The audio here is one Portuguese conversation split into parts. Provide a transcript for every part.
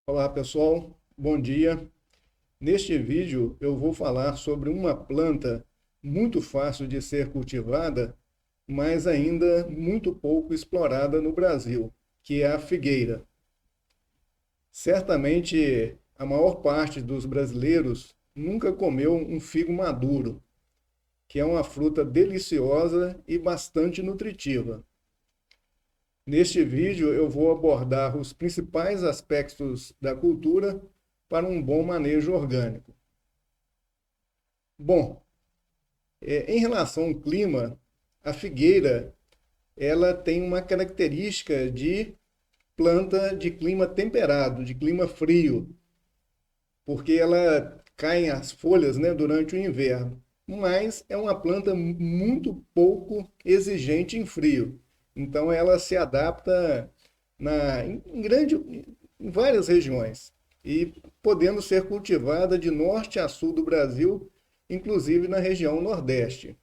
Olá pessoal, bom dia. Neste vídeo eu vou falar sobre uma planta muito fácil de ser cultivada, mas ainda muito pouco explorada no Brasil, que é a figueira. Certamente a maior parte dos brasileiros nunca comeu um figo maduro, que é uma fruta deliciosa e bastante nutritiva. Neste vídeo eu vou abordar os principais aspectos da cultura para um bom manejo orgânico. Bom, em relação ao clima, a figueira ela tem uma característica de planta de clima temperado, de clima frio, porque ela caem as folhas, né, durante o inverno. Mas é uma planta muito pouco exigente em frio. Então ela se adapta em várias regiões e podendo ser cultivada de norte a sul do Brasil, inclusive na região Nordeste.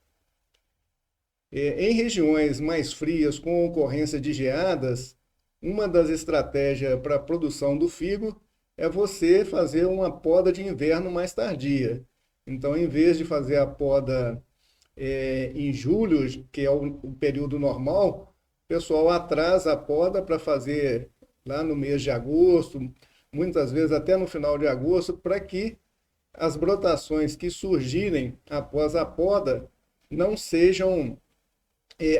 Em regiões mais frias, com ocorrência de geadas, uma das estratégias para a produção do figo é você fazer uma poda de inverno mais tardia. Então, em vez de fazer a poda em julho, que é o período normal, o pessoal atrasa a poda para fazer lá no mês de agosto, muitas vezes até no final de agosto, para que as brotações que surgirem após a poda não sejam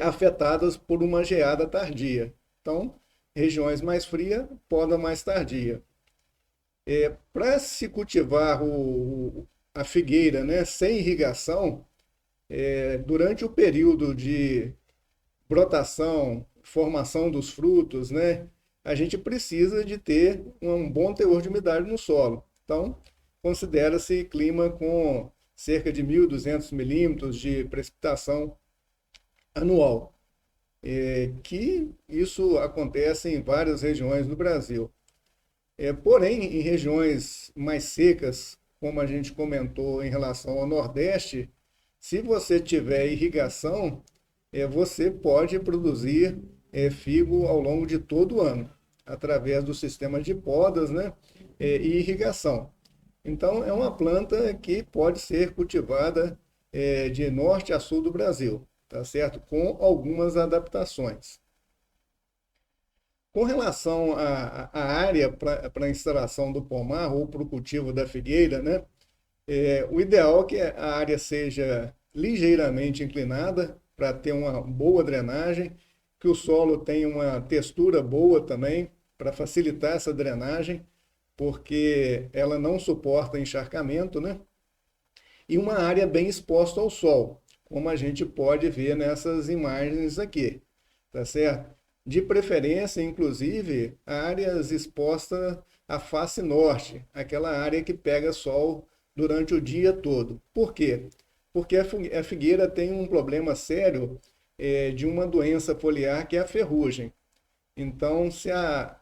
afetadas por uma geada tardia. Então, regiões mais frias, poda mais tardia. Para se cultivar a figueira, né, sem irrigação, durante o período de brotação, formação dos frutos, né, a gente precisa de ter um bom teor de umidade no solo. Então, considera-se clima com cerca de 1.200 milímetros de precipitação anual, que isso acontece em várias regiões do Brasil. Porém, em regiões mais secas, como a gente comentou em relação ao Nordeste, se você tiver irrigação, você pode produzir figo ao longo de todo o ano, através do sistema de podas, né, e irrigação. Então, é uma planta que pode ser cultivada de norte a sul do Brasil, tá certo? Com algumas adaptações. Com relação à área para a instalação do pomar ou para o cultivo da figueira, né? O ideal é que a área seja ligeiramente inclinada para ter uma boa drenagem, que o solo tenha uma textura boa também para facilitar essa drenagem, porque ela não suporta encharcamento, né? E uma área bem exposta ao sol, como a gente pode ver nessas imagens aqui, tá certo? De preferência, inclusive, áreas expostas à face norte, aquela área que pega sol durante o dia todo. Por quê? Porque a figueira tem um problema sério de uma doença foliar que é a ferrugem. Então, se a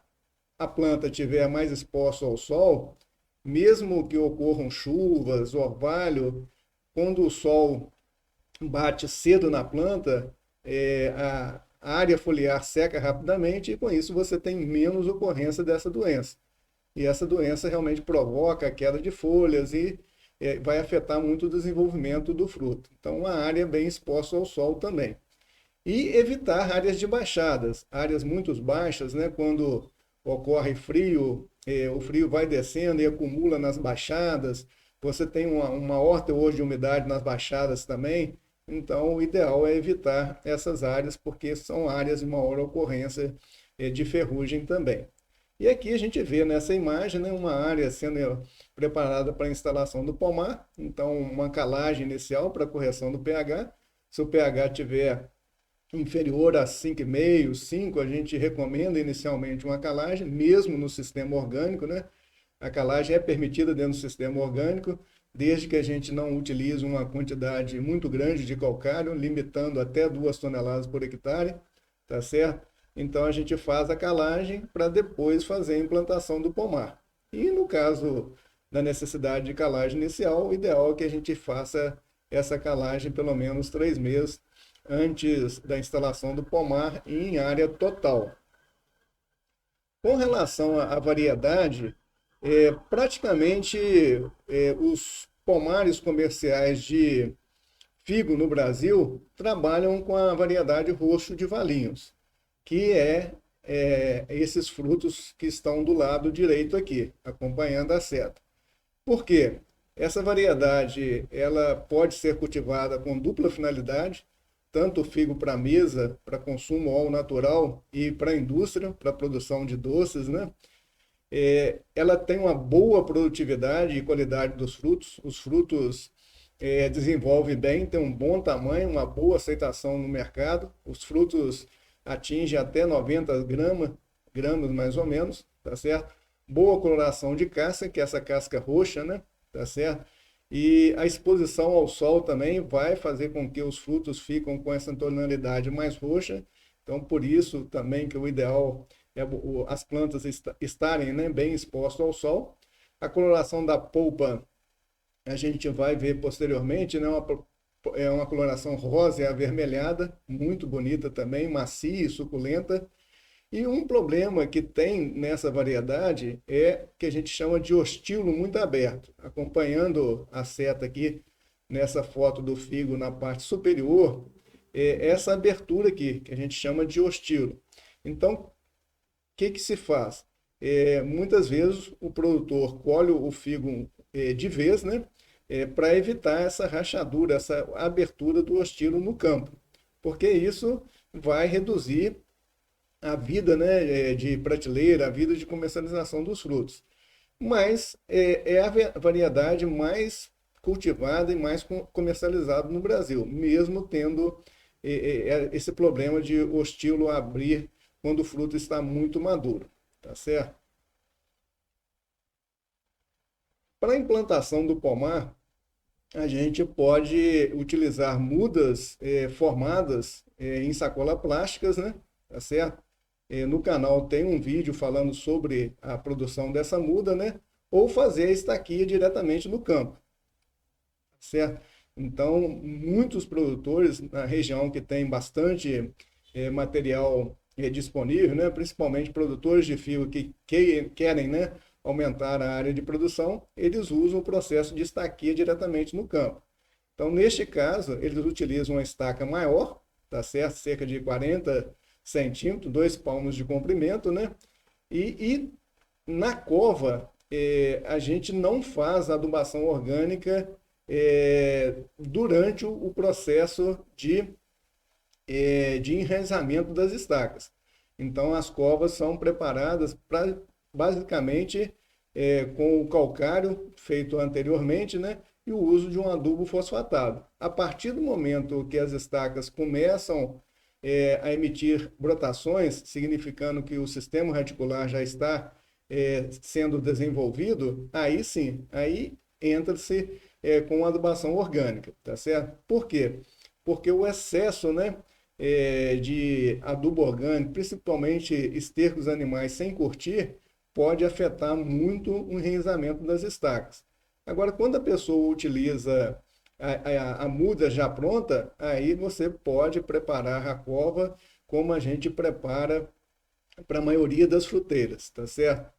planta estiver mais exposta ao sol, mesmo que ocorram chuvas, orvalho, quando o sol bate cedo na planta, a área foliar seca rapidamente e com isso você tem menos ocorrência dessa doença. E essa doença realmente provoca a queda de folhas e vai afetar muito o desenvolvimento do fruto. Então, uma área bem exposta ao sol também. E evitar áreas de baixadas, áreas muito baixas, né, quando ocorre frio, o frio vai descendo e acumula nas baixadas, você tem um maior teor de umidade nas baixadas também, então o ideal é evitar essas áreas, porque são áreas de maior ocorrência de ferrugem também. E aqui a gente vê nessa imagem, né, uma área sendo preparada para a instalação do pomar, então uma calagem inicial para correção do pH. Se o pH tiver inferior a 5,5, 5, a gente recomenda inicialmente uma calagem, mesmo no sistema orgânico, né? A calagem é permitida dentro do sistema orgânico, desde que a gente não utilize uma quantidade muito grande de calcário, limitando até 2 toneladas por hectare, tá certo? Então a gente faz a calagem para depois fazer a implantação do pomar. E no caso da necessidade de calagem inicial, o ideal é que a gente faça essa calagem pelo menos 3 meses antes da instalação do pomar em área total. Com relação à variedade, Praticamente os pomares comerciais de figo no Brasil trabalham com a variedade roxo de Valinhos, que é esses frutos que estão do lado direito aqui, acompanhando a seta. Por quê? Essa variedade ela pode ser cultivada com dupla finalidade, tanto o figo para mesa, para consumo ao natural e para a indústria, para a produção de doces, né? Ela tem uma boa produtividade e qualidade dos frutos. Os frutos desenvolvem bem, tem um bom tamanho, uma boa aceitação no mercado. Os frutos atingem até 90 gramas mais ou menos, tá certo? Boa coloração de casca, que é essa casca roxa, né? Tá certo? E a exposição ao sol também vai fazer com que os frutos fiquem com essa tonalidade mais roxa. Então, por isso também que o ideal é as plantas estarem, né, bem expostas ao sol. A coloração da polpa a gente vai ver posteriormente, né, é uma coloração rosa e avermelhada, muito bonita também, macia e suculenta. E um problema que tem nessa variedade é que a gente chama de ostilo muito aberto. Acompanhando a seta aqui nessa foto do figo na parte superior, é essa abertura aqui, que a gente chama de ostilo. Então, o que se faz? Muitas vezes o produtor colhe o figo de vez, né? Para evitar essa rachadura, essa abertura do ostilo no campo. Porque isso vai reduzir a vida, né, de prateleira, a vida de comercialização dos frutos. Mas é a variedade mais cultivada e mais comercializada no Brasil, mesmo tendo esse problema de o estilo abrir quando o fruto está muito maduro, tá certo? Para a implantação do pomar, a gente pode utilizar mudas formadas em sacola plásticas, né? Tá certo? No canal tem um vídeo falando sobre a produção dessa muda, né? Ou fazer a estaquia diretamente no campo, certo? Então, muitos produtores na região que tem bastante material disponível, né? Principalmente produtores de fio que querem, né, aumentar a área de produção, eles usam o processo de estaquia diretamente no campo. Então, neste caso, eles utilizam uma estaca maior, tá certo? Cerca de 40 centímetros, 2 palmos de comprimento, né? E na cova, a gente não faz adubação orgânica durante o processo de enraizamento das estacas. Então, as covas são preparadas para, basicamente, com o calcário feito anteriormente, né? E o uso de um adubo fosfatado. A partir do momento que as estacas começam a emitir brotações, significando que o sistema reticular já está sendo desenvolvido, aí sim, aí entra-se com adubação orgânica, tá certo? Por quê? Porque o excesso, né, de adubo orgânico, principalmente estercos animais sem curtir, pode afetar muito o enraizamento das estacas. Agora, quando a pessoa utiliza a muda já pronta, aí você pode preparar a cova como a gente prepara para a maioria das fruteiras, tá certo?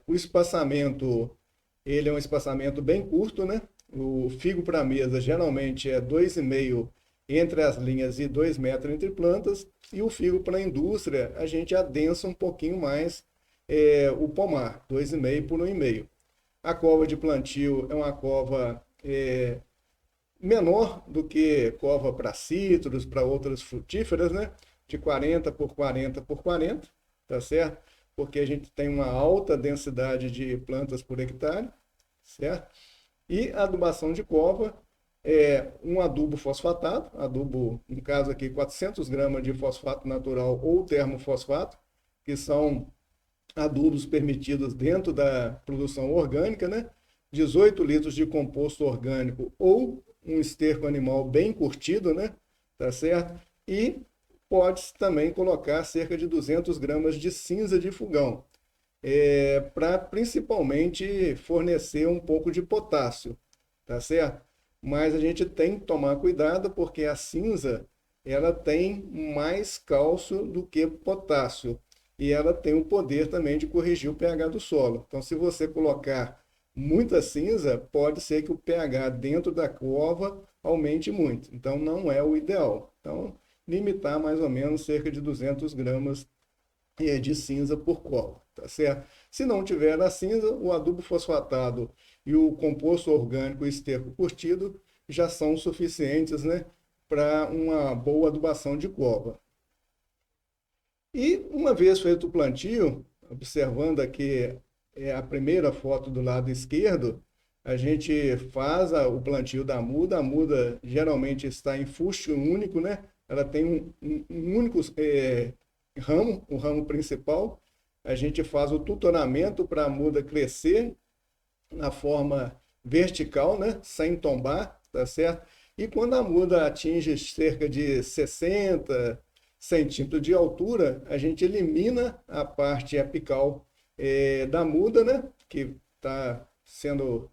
O espaçamento, ele é um espaçamento bem curto, né? O figo para mesa geralmente é 2,5 entre as linhas e 2 metros entre plantas, e o figo para a indústria a gente adensa um pouquinho mais o pomar, 2,5 por 1,5. A cova de plantio é uma cova menor do que cova para citros, para outras frutíferas, né? De 40 por 40 por 40, tá certo? Porque a gente tem uma alta densidade de plantas por hectare, certo? E a adubação de cova é um adubo fosfatado, adubo, no caso aqui, 400 gramas de fosfato natural ou termofosfato, que são adubos permitidos dentro da produção orgânica, né? 18 litros de composto orgânico ou um esterco animal bem curtido, né? Tá certo? E pode também colocar cerca de 200 gramas de cinza de fogão, para principalmente fornecer um pouco de potássio, tá certo? Mas a gente tem que tomar cuidado porque a cinza ela tem mais cálcio do que potássio. e ela tem o poder também de corrigir o pH do solo. Então, se você colocar muita cinza, pode ser que o pH dentro da cova aumente muito. Então, não é o ideal. Então, limitar mais ou menos cerca de 200 gramas de cinza por cova, tá certo? Se não tiver a cinza, o adubo fosfatado e o composto orgânico esterco curtido já são suficientes, né, para uma boa adubação de cova. E uma vez feito o plantio, observando aqui a primeira foto do lado esquerdo, a gente faz o plantio da muda. A muda geralmente está em fuste único, né? Ela tem um único ramo, o ramo principal. A gente faz o tutoramento para a muda crescer na forma vertical, né? Sem tombar, tá certo? E quando a muda atinge cerca de 60 centímetros de altura, a gente elimina a parte apical da muda, né? Que está sendo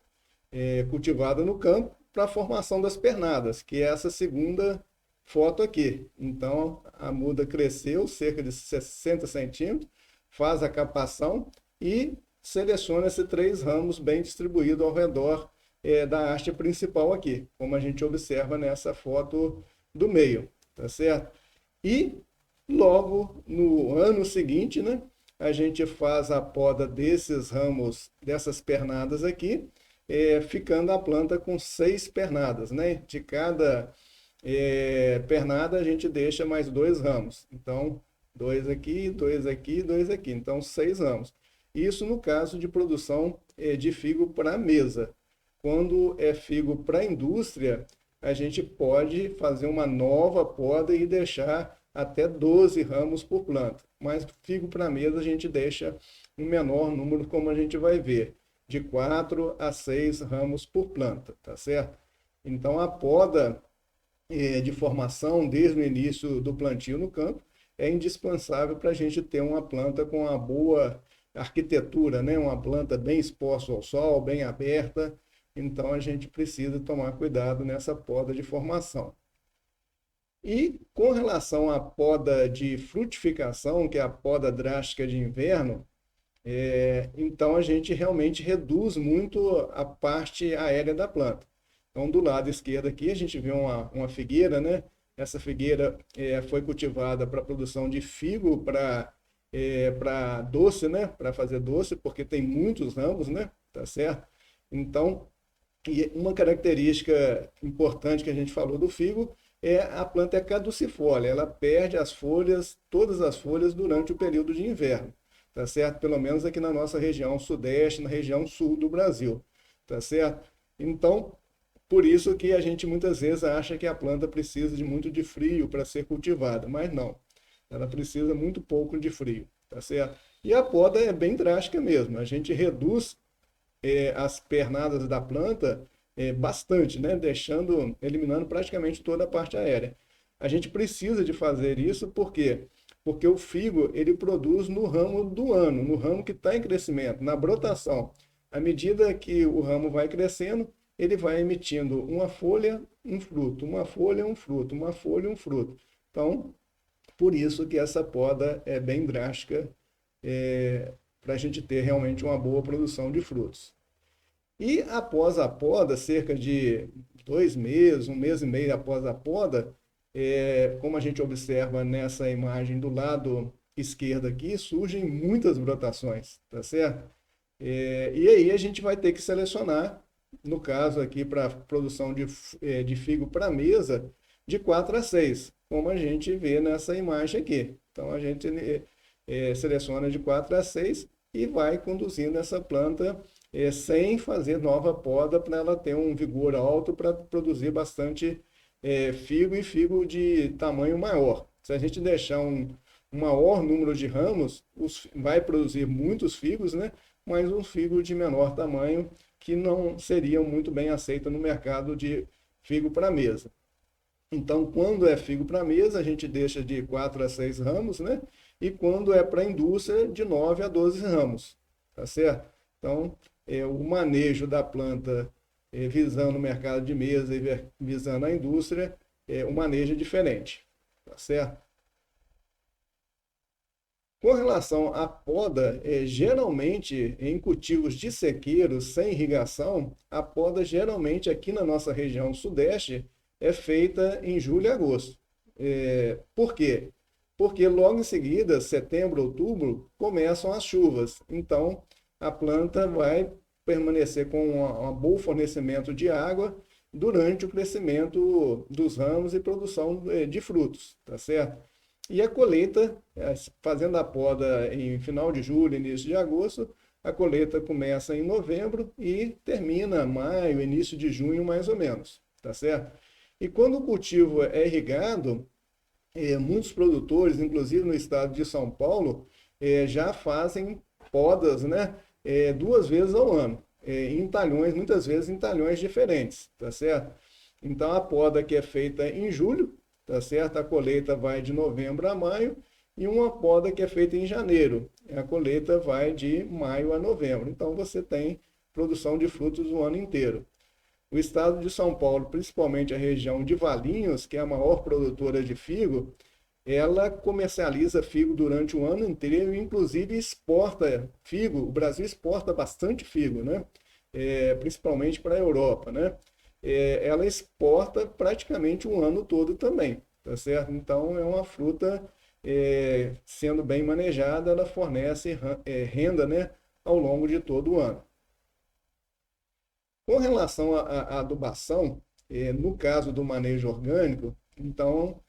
cultivada no campo, para a formação das pernadas, que é essa segunda foto aqui. Então, a muda cresceu cerca de 60 centímetros, faz a capação e seleciona esses 3 ramos bem distribuídos ao redor da haste principal aqui, como a gente observa nessa foto do meio, tá certo? E logo no ano seguinte, né, a gente faz a poda desses ramos, dessas pernadas aqui, ficando a planta com 6 pernadas, né? De cada pernada a gente deixa mais 2 ramos. Então, 2 aqui, 2 aqui, 2 aqui. Então, 6 ramos. Isso no caso de produção de figo para mesa. Quando é figo para indústria, a gente pode fazer uma nova poda e deixar até 12 ramos por planta. Mas figo para mesa a gente deixa um menor número, como a gente vai ver, de 4 a 6 ramos por planta, tá certo? Então a poda de formação desde o início do plantio no campo é indispensável para a gente ter uma planta com uma boa arquitetura, né? Uma planta bem exposta ao sol, bem aberta. Então a gente precisa tomar cuidado nessa poda de formação. E com relação à poda de frutificação, que é a poda drástica de inverno, então a gente realmente reduz muito a parte aérea da planta. Então, do lado esquerdo aqui, a gente vê uma figueira, né? Essa figueira foi cultivada para produção de figo, para doce, né? Para fazer doce, porque tem muitos ramos, né? Tá certo? Então, e uma característica importante que a gente falou do figo a planta é caducifólia, ela perde as folhas, todas as folhas durante o período de inverno, tá certo? Pelo menos aqui na nossa região sudeste, na região sul do Brasil, tá certo? Então, por isso que a gente muitas vezes acha que a planta precisa de muito de frio para ser cultivada, mas não. Ela precisa muito pouco de frio, tá certo? E a poda é bem drástica mesmo. A gente reduz as pernadas da planta bastante, né? Eliminando praticamente toda a parte aérea. A gente precisa de fazer isso porque o figo ele produz no ramo do ano, no ramo que está em crescimento, na brotação. À medida que o ramo vai crescendo, ele vai emitindo uma folha, um fruto, uma folha, um fruto, uma folha, um fruto. Então, por isso que essa poda é bem drástica para a gente ter realmente uma boa produção de frutos. E após a poda, cerca de 2 meses, 1 mês e meio após a poda, como a gente observa nessa imagem do lado esquerdo aqui, surgem muitas brotações, tá certo? E aí a gente vai ter que selecionar, no caso aqui para produção de figo para mesa, de 4 a 6, como a gente vê nessa imagem aqui. Então a gente seleciona de 4 a 6 e vai conduzindo essa planta sem fazer nova poda para ela ter um vigor alto para produzir bastante figo e figo de tamanho maior. Se a gente deixar um maior número de ramos, vai produzir muitos figos, né? Mas um figo de menor tamanho que não seriam muito bem aceitos no mercado de figo para mesa. Então, quando é figo para mesa, a gente deixa de 4 a 6 ramos, né? E quando é para indústria, de 9 a 12 ramos, tá certo? Então, o manejo da planta visando o mercado de mesa e visando a indústria, o manejo é diferente, tá certo? Com relação à poda, geralmente em cultivos de sequeiro, sem irrigação, a poda geralmente aqui na nossa região sudeste é feita em julho e agosto. Por quê? Porque logo em seguida, setembro, outubro, começam as chuvas. Então, a planta vai permanecer com um bom fornecimento de água durante o crescimento dos ramos e produção de frutos, tá certo? E a colheita, fazendo a poda em final de julho, início de agosto, a colheita começa em novembro e termina maio, início de junho, mais ou menos, tá certo? E quando o cultivo é irrigado, muitos produtores, inclusive no estado de São Paulo, já fazem podas, né, duas vezes ao ano, em talhões, muitas vezes em talhões diferentes, tá certo? Então a poda que é feita em julho, tá certo? A colheita vai de novembro a maio, e uma poda que é feita em janeiro. A colheita vai de maio a novembro. Então você tem produção de frutos o ano inteiro. O estado de São Paulo, principalmente a região de Valinhos, que é a maior produtora de figo, ela comercializa figo durante o ano inteiro e inclusive exporta figo. O Brasil exporta bastante figo, né? Principalmente para a Europa, né? Ela exporta praticamente o ano todo também, tá certo? Então é uma fruta, sendo bem manejada, ela fornece renda, né, ao longo de todo o ano. Com relação à adubação, no caso do manejo orgânico, então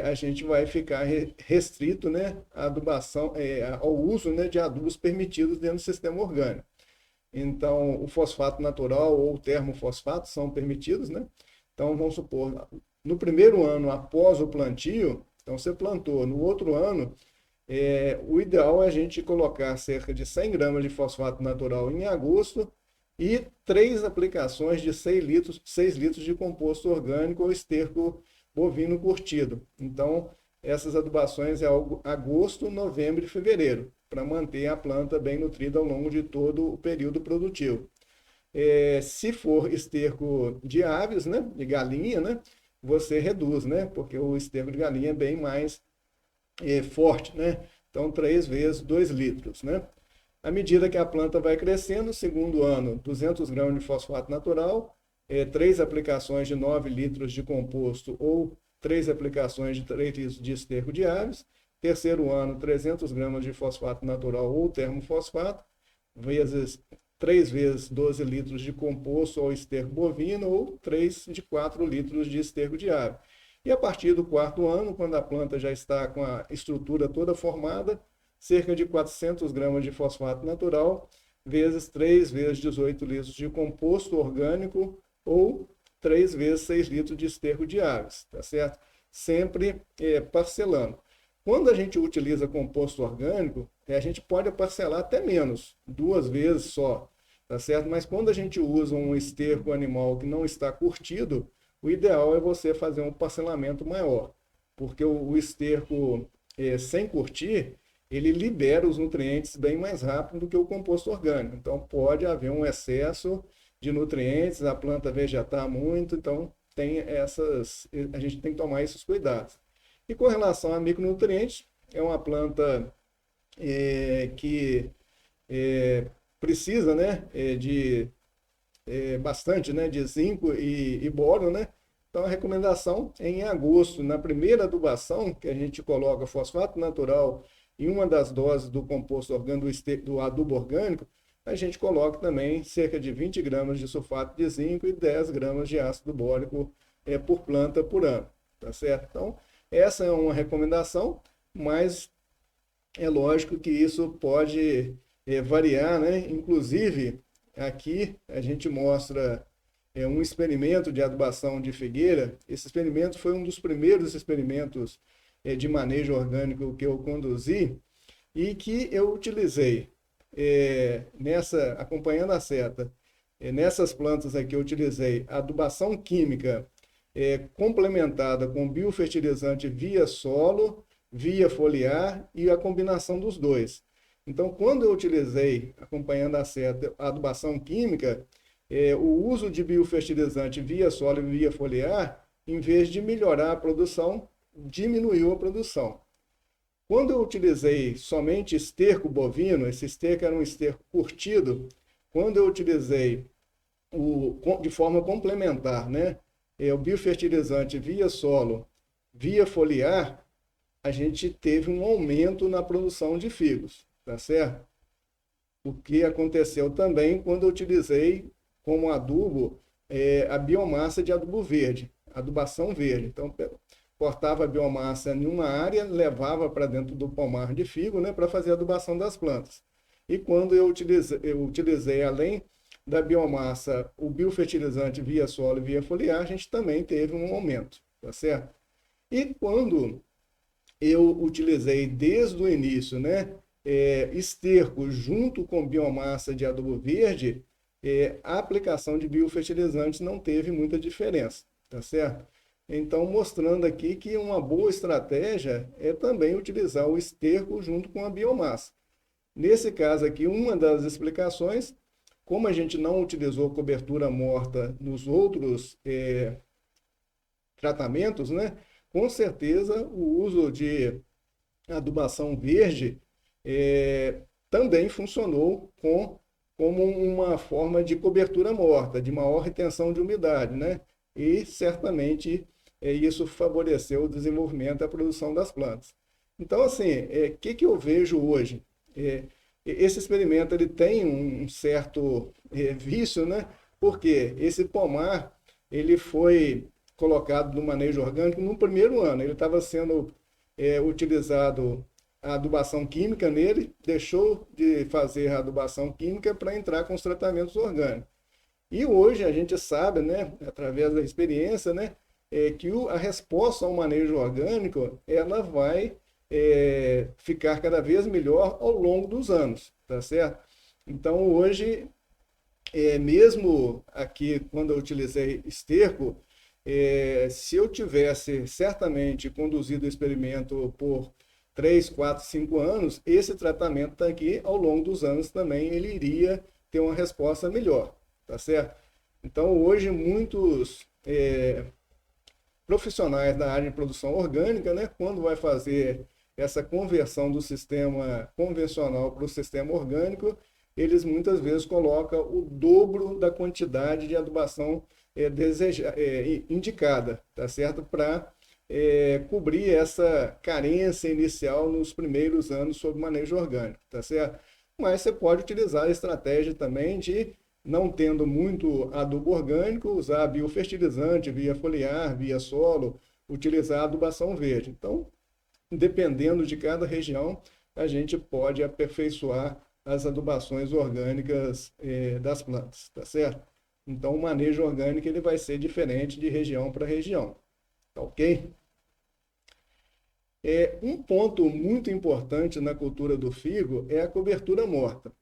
a gente vai ficar restrito, né, à adubação, ao uso, né, de adubos permitidos dentro do sistema orgânico. Então, o fosfato natural ou o termofosfato são permitidos, né? Então, vamos supor, no primeiro ano após o plantio, então você plantou, no outro ano, o ideal é a gente colocar cerca de 100 gramas de fosfato natural em agosto e 3 aplicações de 6 litros de composto orgânico ou esterco bovino curtido. Então, essas adubações é agosto, novembro e fevereiro, para manter a planta bem nutrida ao longo de todo o período produtivo. Se for esterco de aves, né, de galinha, né, você reduz, né, porque o esterco de galinha é bem mais forte, né? Então, 3 vezes 2 litros, né? À medida que a planta vai crescendo, segundo ano, 200 gramas de fosfato natural, 3 aplicações de 9 litros de composto ou 3 aplicações de 3 litros de esterco de aves. Terceiro ano, 300 gramas de fosfato natural ou termofosfato, vezes 3 vezes 12 litros de composto ou esterco bovino ou 3 de 4 litros de esterco de ave. E a partir do quarto ano, quando a planta já está com a estrutura toda formada, cerca de 400 gramas de fosfato natural, vezes 3 vezes 18 litros de composto orgânico ou 3 vezes 6 litros de esterco de aves, tá certo? Sempre parcelando. Quando a gente utiliza composto orgânico, a gente pode parcelar até menos, 2 vezes só, tá certo? Mas quando a gente usa um esterco animal que não está curtido, o ideal é você fazer um parcelamento maior, porque o esterco sem curtir, ele libera os nutrientes bem mais rápido do que o composto orgânico. Então pode haver um excesso de nutrientes, a planta vegetar muito, então a gente tem que tomar esses cuidados. E com relação a micronutrientes, é uma planta que precisa, né, de bastante, né, de zinco e boro, né? Então a recomendação é em agosto, na primeira adubação, que a gente coloca fosfato natural em uma das doses do composto orgânico, do adubo orgânico, a gente coloca também cerca de 20 gramas de sulfato de zinco e 10 gramas de ácido bórico por planta por ano, tá certo? Então, essa é uma recomendação, mas é lógico que isso pode variar, né? Inclusive, aqui a gente mostra um experimento de adubação de figueira. Esse experimento foi um dos primeiros experimentos de manejo orgânico que eu conduzi e que eu utilizei acompanhando a seta, nessas plantas aqui eu utilizei adubação química complementada com biofertilizante via solo, via foliar e a combinação dos dois. Então, quando eu utilizei, acompanhando a seta, a adubação química, o uso de biofertilizante via solo e via foliar, em vez de melhorar a produção, diminuiu a produção. Quando eu utilizei somente esterco bovino, esse esterco era um esterco curtido, quando eu utilizei de forma complementar, né, o biofertilizante via solo, via foliar, a gente teve um aumento na produção de figos, tá certo? O que aconteceu também quando eu utilizei como adubo a biomassa de adubo verde, adubação verde. Então, cortava a biomassa em uma área, levava para dentro do pomar de figo, né, para fazer a adubação das plantas. E quando eu utilizei além da biomassa, o biofertilizante via solo e via foliar, a gente também teve um aumento, tá certo? E quando eu utilizei desde o início, né, esterco junto com biomassa de adubo verde, a aplicação de biofertilizantes não teve muita diferença, tá certo? Então, mostrando aqui que uma boa estratégia é também utilizar o esterco junto com a biomassa. Nesse caso aqui, uma das explicações, como a gente não utilizou cobertura morta nos outros tratamentos, né? Com certeza o uso de adubação verde também funcionou como uma forma de cobertura morta, de maior retenção de umidade, né? E certamente isso favoreceu o desenvolvimento e a produção das plantas. Então, assim, o que eu vejo hoje? Esse experimento ele tem um certo vício, né? Porque esse pomar ele foi colocado no manejo orgânico no primeiro ano. Ele estava sendo utilizado a adubação química nele, deixou de fazer a adubação química para entrar com os tratamentos orgânicos. E hoje a gente sabe, né, através da experiência, né, que a resposta ao manejo orgânico ela vai ficar cada vez melhor ao longo dos anos, tá certo? Então hoje, mesmo aqui quando eu utilizei esterco, se eu tivesse certamente conduzido o experimento por 3, 4, 5 anos, esse tratamento aqui, ao longo dos anos também, ele iria ter uma resposta melhor, tá certo? Então, hoje, muitos profissionais da área de produção orgânica, né, quando vai fazer essa conversão do sistema convencional para o sistema orgânico, eles muitas vezes colocam o dobro da quantidade de adubação indicada, tá certo? Para cobrir essa carência inicial nos primeiros anos sobre manejo orgânico, tá certo? Mas você pode utilizar a estratégia também de, não tendo muito adubo orgânico, usar biofertilizante via foliar, via solo, utilizar adubação verde. Então, dependendo de cada região, a gente pode aperfeiçoar as adubações orgânicas das plantas, tá certo? Então, o manejo orgânico ele vai ser diferente de região para região, tá ok? Um ponto muito importante na cultura do figo é a cobertura morta.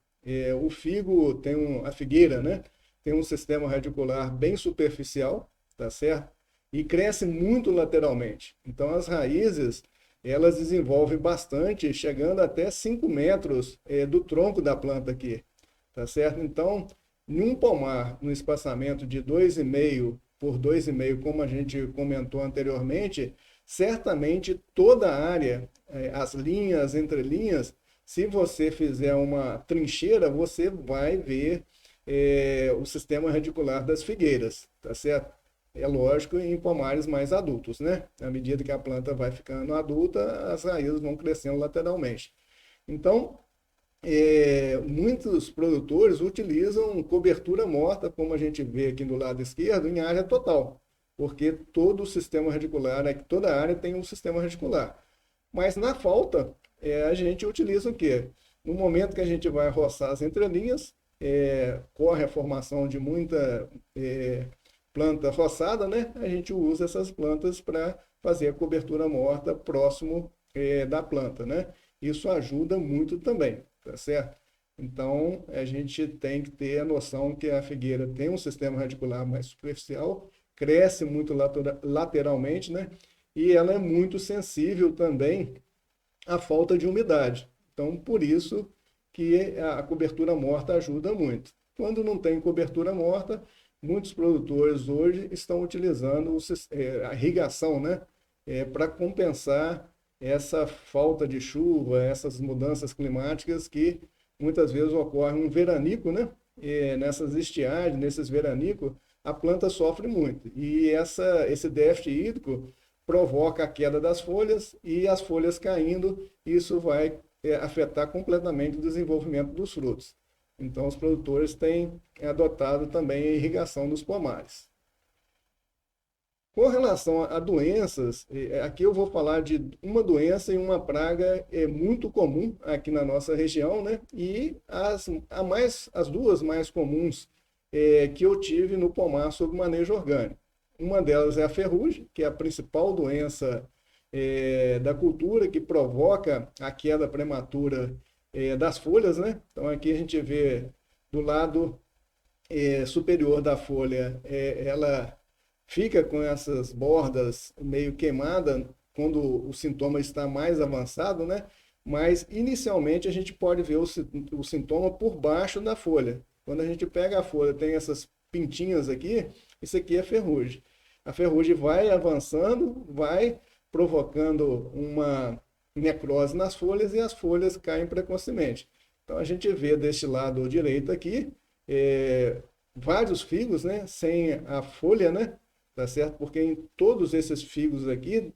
O figo a figueira, né? Tem um sistema radicular bem superficial, tá certo? E cresce muito lateralmente. Então, as raízes, elas desenvolvem bastante, chegando até 5 metros do tronco da planta aqui, tá certo? Então, em um pomar, no espaçamento de 2,5 por 2,5, como a gente comentou anteriormente, certamente toda a área, as linhas, entrelinhas, se você fizer uma trincheira, você vai ver o sistema radicular das figueiras, tá certo? É lógico, em pomares mais adultos, né? À medida que a planta vai ficando adulta, as raízes vão crescendo lateralmente. Então, muitos produtores utilizam cobertura morta, como a gente vê aqui do lado esquerdo, em área total, porque todo o sistema radicular, toda área tem um sistema radicular. Mas na falta, a gente utiliza o quê? No momento que a gente vai roçar as entrelinhas, corre a formação de muita planta roçada, né? A gente usa essas plantas para fazer a cobertura morta próximo da planta, né? Isso ajuda muito também, tá certo? Então, a gente tem que ter a noção que a figueira tem um sistema radicular mais superficial, cresce muito lateralmente, né? E ela é muito sensível também à falta de umidade. Então, por isso que a cobertura morta ajuda muito. Quando não tem cobertura morta, muitos produtores hoje estão utilizando a irrigação, né? Para compensar essa falta de chuva, essas mudanças climáticas que muitas vezes ocorrem um veranico, né? E nessas estiagens, nesses veranicos, a planta sofre muito. E esse déficit hídrico provoca a queda das folhas e as folhas caindo, isso vai afetar completamente o desenvolvimento dos frutos. Então, os produtores têm adotado também a irrigação dos pomares. Com relação a doenças, aqui eu vou falar de uma doença e uma praga muito comum aqui na nossa região, né? E as duas mais comuns que eu tive no pomar sob manejo orgânico. Uma delas é a ferrugem, que é a principal doença da cultura que provoca a queda prematura das folhas, né? Então aqui a gente vê do lado superior da folha, ela fica com essas bordas meio queimada quando o sintoma está mais avançado, né? Mas inicialmente a gente pode ver o sintoma por baixo da folha. Quando a gente pega a folha, tem essas pintinhas aqui, isso aqui é ferrugem. A ferrugem vai avançando, vai provocando uma necrose nas folhas e as folhas caem precocemente. Então a gente vê deste lado direito aqui vários figos, né, sem a folha, né, tá certo? Porque em todos esses figos aqui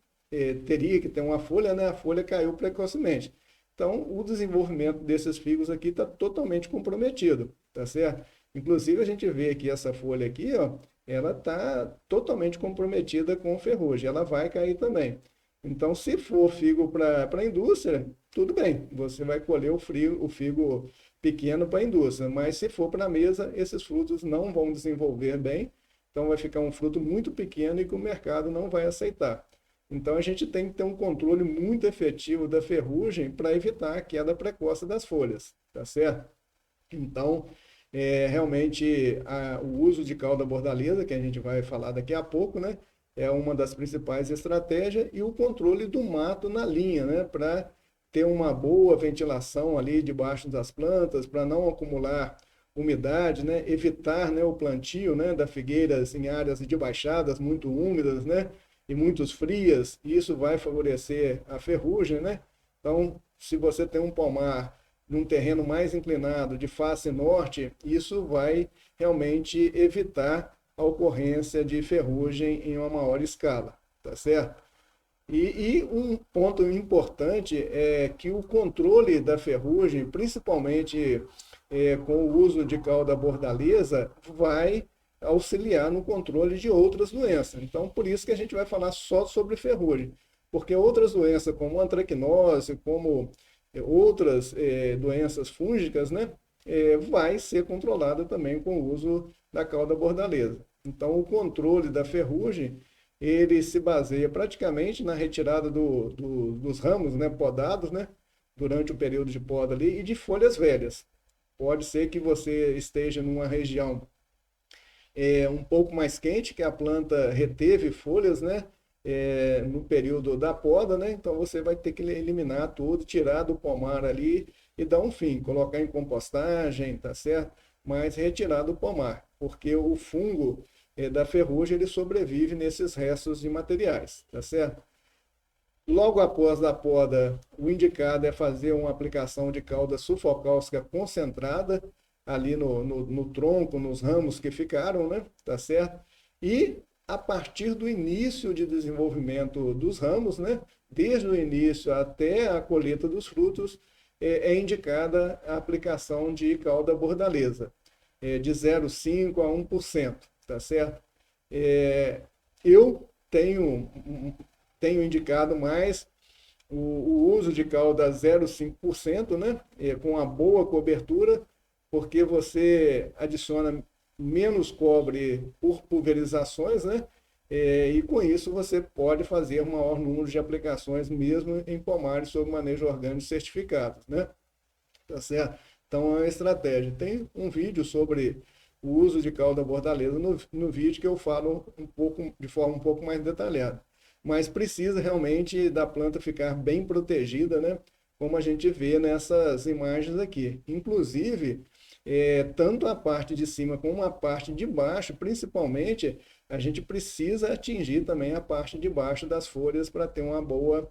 teria que ter uma folha, né? A folha caiu precocemente. Então, o desenvolvimento desses figos aqui está totalmente comprometido, tá certo? Inclusive, a gente vê que essa folha aqui, ó, ela está totalmente comprometida com ferrugem, ela vai cair também. Então, se for figo para a indústria, tudo bem, você vai colher o figo pequeno para a indústria, mas se for para a mesa, esses frutos não vão desenvolver bem, então vai ficar um fruto muito pequeno e que o mercado não vai aceitar. Então a gente tem que ter um controle muito efetivo da ferrugem para evitar a queda precoce das folhas, tá certo? Então, realmente o uso de cauda bordaleza, que a gente vai falar daqui a pouco, né, é uma das principais estratégias, e o controle do mato na linha, né, para ter uma boa ventilação ali debaixo das plantas, para não acumular umidade, né, evitar, né, o plantio, né, da figueiras em áreas de baixadas muito úmidas, né, e muito frias, e isso vai favorecer a ferrugem, né? Então, se você tem um pomar num terreno mais inclinado, de face norte, isso vai realmente evitar a ocorrência de ferrugem em uma maior escala, tá certo? E um ponto importante é que o controle da ferrugem, principalmente com o uso de cauda bordaleza, vai auxiliar no controle de outras doenças. Então, por isso que a gente vai falar só sobre ferrugem, porque outras doenças como antracnose, como outras doenças fúngicas, né, vai ser controlada também com o uso da cauda bordaleza. Então, o controle da ferrugem, ele se baseia praticamente na retirada dos ramos, né, podados, né, durante o período de poda ali, e de folhas velhas. Pode ser que você esteja numa região um pouco mais quente, que a planta reteve folhas, né, no período da poda, né, então você vai ter que eliminar tudo, tirar do pomar ali e dar um fim, colocar em compostagem, tá certo? Mas retirar do pomar, porque o fungo da ferrugem, ele sobrevive nesses restos de materiais, tá certo? Logo após a poda, o indicado é fazer uma aplicação de cauda sulfocálcica concentrada ali no tronco, nos ramos que ficaram, né? Tá certo? E a partir do início de desenvolvimento dos ramos, né? Desde o início até a colheita dos frutos, é indicada a aplicação de cauda bordaleza, de 0,5 a 1%, tá certo? Eu tenho indicado mais o uso de cauda 0,5%, né? Com uma boa cobertura, porque você adiciona menos cobre por pulverizações, né? E com isso você pode fazer um maior número de aplicações, mesmo em pomares sob manejo orgânico certificados, né? Tá certo? Então é uma estratégia. Tem um vídeo sobre o uso de cauda bordaleza no vídeo que eu falo de forma um pouco mais detalhada. Mas precisa realmente da planta ficar bem protegida, né? Como a gente vê nessas imagens aqui. Inclusive, tanto a parte de cima como a parte de baixo, principalmente, a gente precisa atingir também a parte de baixo das folhas para ter uma boa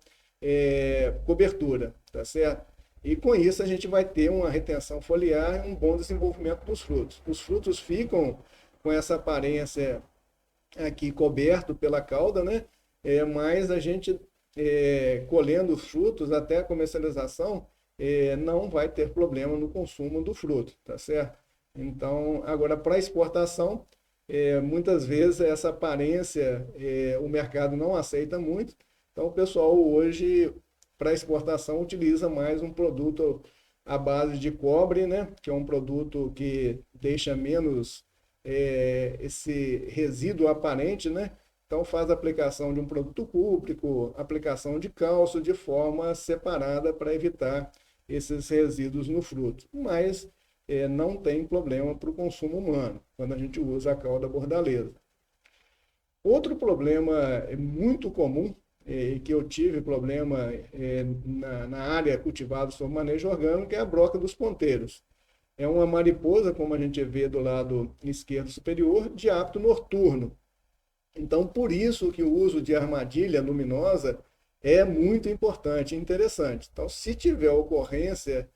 cobertura, tá certo? E com isso a gente vai ter uma retenção foliar e um bom desenvolvimento dos frutos. Os frutos ficam com essa aparência aqui coberto pela cauda, né? Mas a gente colhendo os frutos até a comercialização não vai ter problema no consumo do fruto, tá certo? Então, agora para exportação, muitas vezes essa aparência o mercado não aceita muito. Então, o pessoal hoje para exportação utiliza mais um produto à base de cobre, né? Que é um produto que deixa menos esse resíduo aparente, né? Então faz a aplicação de um produto cúprico, aplicação de cálcio de forma separada para evitar esses resíduos no fruto. Mas não tem problema para o consumo humano, quando a gente usa a cauda bordaleza. Outro problema muito comum, que eu tive problema na área cultivada sob manejo orgânico, é a broca dos ponteiros. É uma mariposa, como a gente vê do lado esquerdo superior, de hábito noturno. Então, por isso que o uso de armadilha luminosa é muito importante e interessante. Então, se tiver ocorrência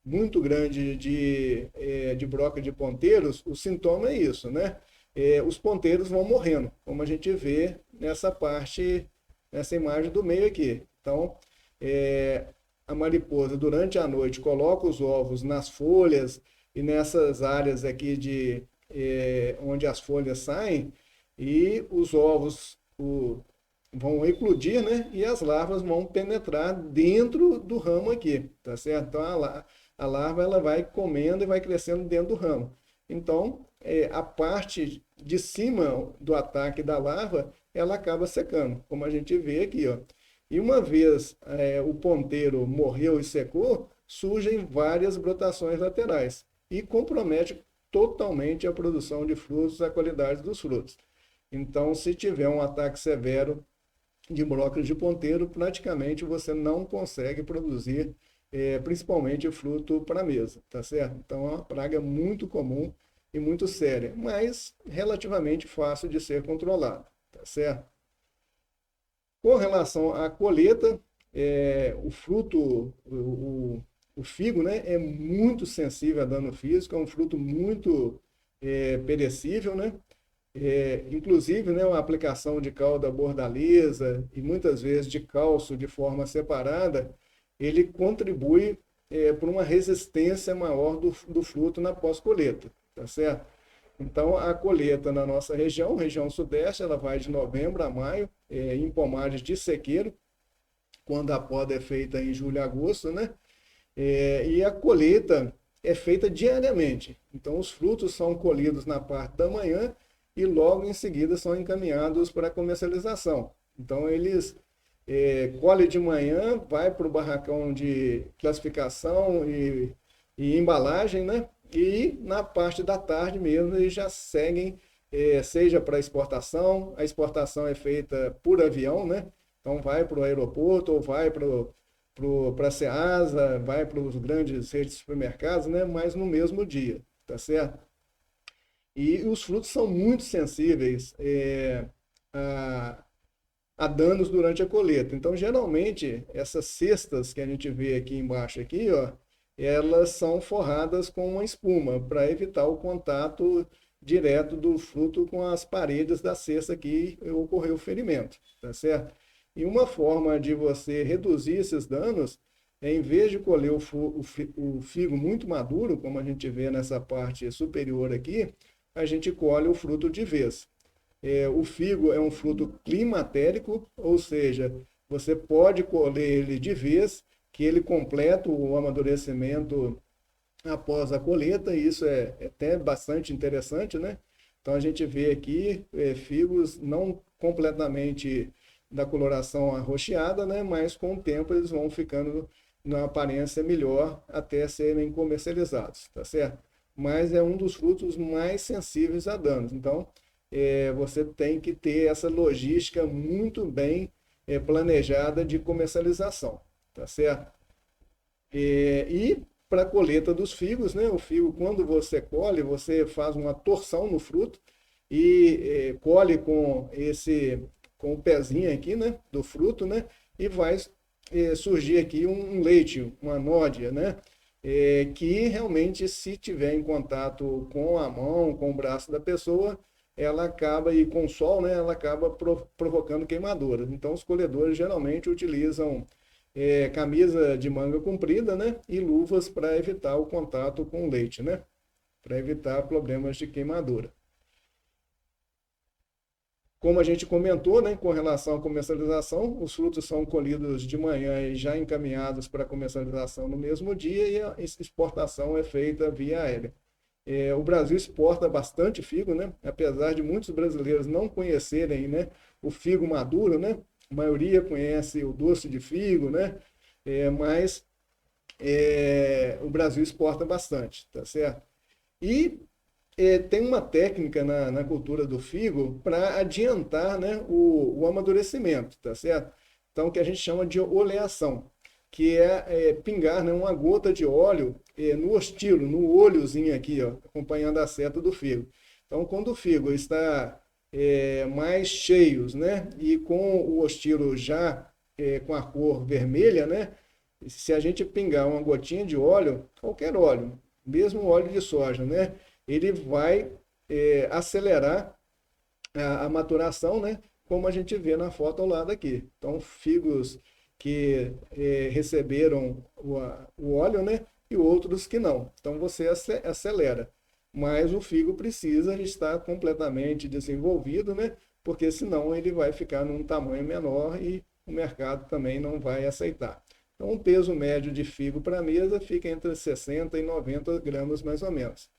muito grande de broca de ponteiros, o sintoma é isso, né? Os ponteiros vão morrendo, como a gente vê nessa parte, nessa imagem do meio aqui. Então, a mariposa, durante a noite, coloca os ovos nas folhas e nessas áreas aqui onde as folhas saem, e os ovos vão eclodir, né? E as larvas vão penetrar dentro do ramo aqui, tá certo? Então, a larva ela vai comendo e vai crescendo dentro do ramo. Então, a parte de cima do ataque da larva, ela acaba secando, como a gente vê aqui, ó. E uma vez o ponteiro morreu e secou, surgem várias brotações laterais e compromete totalmente a produção de frutos, a qualidade dos frutos. Então, se tiver um ataque severo de broca de ponteiro, praticamente você não consegue produzir, principalmente fruto para a mesa, tá certo? Então, é uma praga muito comum e muito séria, mas relativamente fácil de ser controlada, tá certo? Com relação à colheita, o fruto, o figo, né, é muito sensível a dano físico, é um fruto muito perecível, né? Inclusive, né, uma aplicação de cauda bordaleza e muitas vezes de cálcio de forma separada, ele contribui para uma resistência maior do fruto na pós-colheita, tá certo? Então, a colheita na nossa região sudeste, ela vai de novembro a maio, em pomares de sequeiro, quando a poda é feita em julho e agosto, né? E a colheita é feita diariamente. Então, os frutos são colhidos na parte da manhã e logo em seguida são encaminhados para a comercialização. Então, eles colhem de manhã, vai para o barracão de classificação e embalagem, né? E na parte da tarde mesmo eles já seguem, seja para exportação, a exportação é feita por avião, né? Então vai para o aeroporto ou vai para a Ceasa, vai para os grandes redes de supermercados, né? Mas no mesmo dia, tá certo? E os frutos são muito sensíveis a danos durante a colheita. Então, geralmente, essas cestas que a gente vê aqui embaixo, aqui, ó, elas são forradas com uma espuma para evitar o contato direto do fruto com as paredes da cesta que ocorreu o ferimento, tá certo? E uma forma de você reduzir esses danos em vez de colher o figo muito maduro, como a gente vê nessa parte superior aqui, a gente colhe o fruto de vez. O figo é um fruto climatérico, ou seja, você pode colher ele de vez, que ele completa o amadurecimento após a colheita, e isso é até bastante interessante, né? Então a gente vê aqui figos não completamente da coloração arroxeada, né? Mas com o tempo eles vão ficando na aparência melhor até serem comercializados, tá certo? Mas é um dos frutos mais sensíveis a danos. Então, você tem que ter essa logística muito bem planejada de comercialização, tá certo? E para a colheita dos figos, né? O figo, quando você colhe, você faz uma torção no fruto e colhe com o pezinho aqui, né? Do fruto, né? E vai surgir aqui um leite, uma nódia, né? Que realmente, se tiver em contato com a mão, com o braço da pessoa, ela acaba, e com o sol, né, ela acaba provocando queimaduras. Então, os colhedores geralmente utilizam camisa de manga comprida, né, e luvas para evitar o contato com o leite, né, para evitar problemas de queimadura. Como a gente comentou, né, com relação à comercialização, os frutos são colhidos de manhã e já encaminhados para comercialização no mesmo dia, e a exportação é feita via aérea. O Brasil exporta bastante figo, né? Apesar de muitos brasileiros não conhecerem, né, o figo maduro, né? A maioria conhece o doce de figo, né? Mas o Brasil exporta bastante, tá certo? E tem uma técnica na cultura do figo para adiantar, né, o amadurecimento, tá certo? Então, que a gente chama de oleação, que é pingar, né, uma gota de óleo no ostilo, no olhozinho aqui, ó, acompanhando a seta do figo. Então, quando o figo está mais cheios, né, e com o ostilo já com a cor vermelha, né, se a gente pingar uma gotinha de óleo, qualquer óleo, mesmo óleo de soja, né, ele vai acelerar a maturação, né? Como a gente vê na foto ao lado aqui. Então, figos que receberam o óleo, né? E outros que não. Então, você acelera. Mas o figo precisa estar completamente desenvolvido, né? Porque senão ele vai ficar num tamanho menor e o mercado também não vai aceitar. Então, o peso médio de figo para a mesa fica entre 60 e 90 gramas, mais ou menos.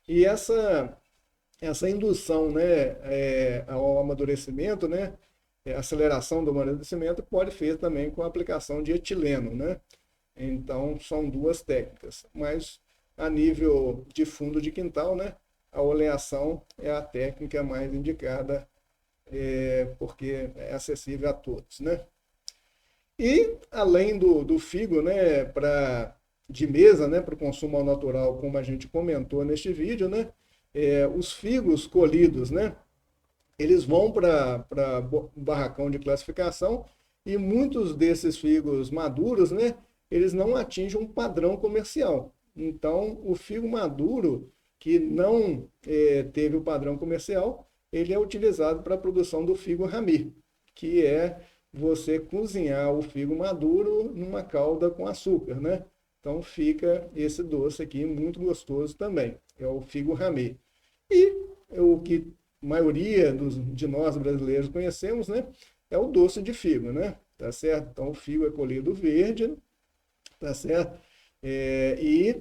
E essa indução, né, ao amadurecimento, né, aceleração do amadurecimento, pode ser também com a aplicação de etileno, né? Então, são duas técnicas. Mas, a nível de fundo de quintal, né, a oleação é a técnica mais indicada, porque é acessível a todos, né? E, além do figo, né, de mesa, né, para o consumo ao natural, como a gente comentou neste vídeo, né, os figos colhidos, né, eles vão para o barracão de classificação, e muitos desses figos maduros, né, eles não atingem um padrão comercial. Então, o figo maduro, que não teve o padrão comercial, ele é utilizado para a produção do figo rami, que é você cozinhar o figo maduro numa calda com açúcar, né? Então fica esse doce aqui muito gostoso também, é o figo rami. E o que a maioria de nós brasileiros conhecemos, né, é o doce de figo, né? Tá certo? Então o figo é colhido verde, tá certo? E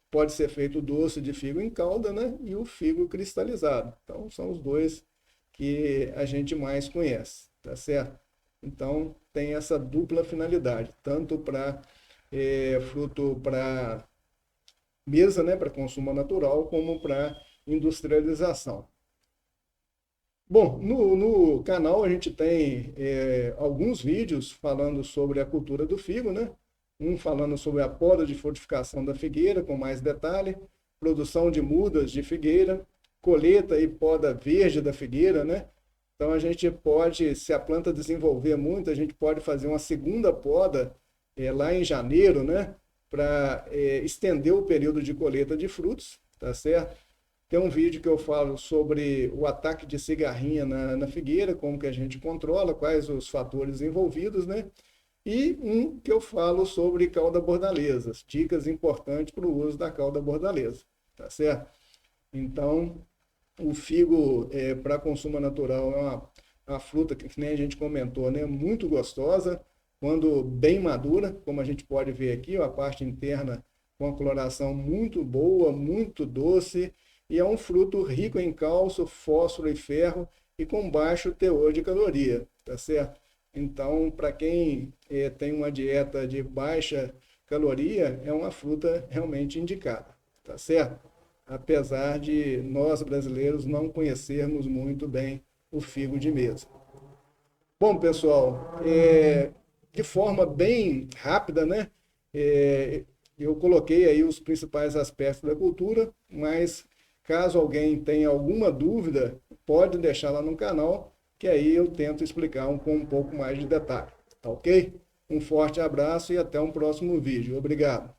pode ser feito o doce de figo em calda, né? E o figo cristalizado. Então são os dois que a gente mais conhece, tá certo? Então tem essa dupla finalidade, tanto para fruto para mesa, né, para consumo natural, como para industrialização. Bom, no canal a gente tem alguns vídeos falando sobre a cultura do figo, né? Um falando sobre a poda de fortificação da figueira, com mais detalhe, produção de mudas de figueira, colheita e poda verde da figueira, né? Então a gente pode, se a planta desenvolver muito, a gente pode fazer uma segunda poda lá em janeiro, né? Para estender o período de colheita de frutos, tá certo? Tem um vídeo que eu falo sobre o ataque de cigarrinha na figueira, como que a gente controla, quais os fatores envolvidos, né? E um que eu falo sobre cauda bordaleza, dicas importantes para o uso da cauda bordaleza, tá certo? Então, o figo para consumo natural é uma fruta que nem a gente comentou, né? Muito gostosa, quando bem madura, como a gente pode ver aqui, ó, a parte interna com a coloração muito boa, muito doce, e é um fruto rico em cálcio, fósforo e ferro, e com baixo teor de caloria, tá certo? Então, para quem tem uma dieta de baixa caloria, é uma fruta realmente indicada, tá certo? Apesar de nós brasileiros não conhecermos muito bem o figo de mesa. Bom, pessoal, de forma bem rápida, né? Eu coloquei aí os principais aspectos da cultura, mas caso alguém tenha alguma dúvida, pode deixar lá no canal, que aí eu tento explicar com um pouco mais de detalhe. tá ok? Um forte abraço e até um próximo vídeo. Obrigado.